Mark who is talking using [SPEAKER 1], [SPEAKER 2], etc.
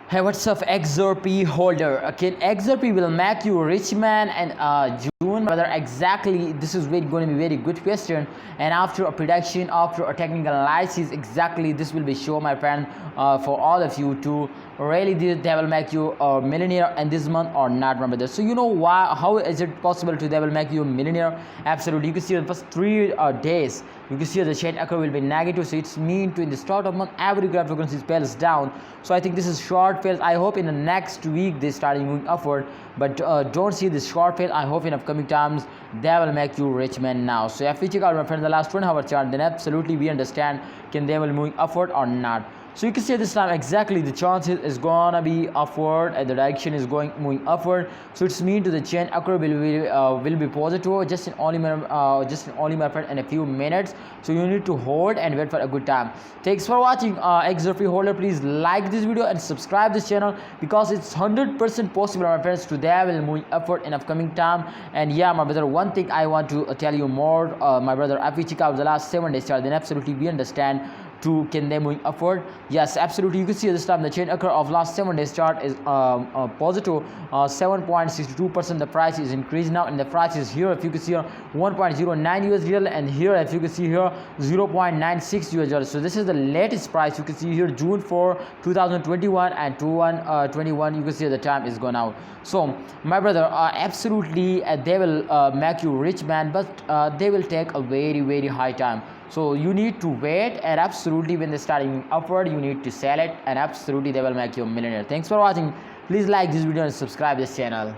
[SPEAKER 1] Hey, what's up, XRP holder? Okay, XRP will make you rich man and June, brother. Exactly, this is going to be very good question. And after a prediction, after a technical analysis, exactly this will be show, my friend, for all of you to really they will make you a millionaire in this month or not, my brother. So you know why? How is it possible to they will make you a millionaire? Absolutely, you can see the first 3 days. You can see the chain occur will be negative, so it's mean to in the start of month every graph frequency fails down. So I think this is short fails. I hope in the next week they start moving upward, but don't see this short fail. I hope in upcoming times they will make you rich man now. So if we check out, my friend, the last 1 hour chart, then absolutely we understand can they will moving upward or not. So you can see this time exactly the chances is gonna be upward and the direction is moving upward. So it's mean to the chain occur will be positive just in only my friend in a few minutes. So you need to hold and wait for a good time. Thanks for watching, XRP holder. Please like this video and subscribe this channel because it's 100% possible, my friends, to they will move upward in upcoming time. And yeah, my brother, one thing I want to tell you more, my brother, if we check out the last 7 days chart, then absolutely we understand to can they moving upward. Yes, absolutely, you can see this time the chain occur of last 7 days chart is positive 7.62%. the price is increased now, and the price is here if you can see here 1.09 USD, and here if you can see here 0.96 USD. So this is the latest price. You can see here June 4 2021 and 21 you can see the time is gone out. So my brother, absolutely they will make you rich man, but they will take a very high time. So you need to wait, and absolutely when they starting upward you need to sell it, and absolutely they will make you a millionaire. Thanks for watching. Please like this video and subscribe this channel.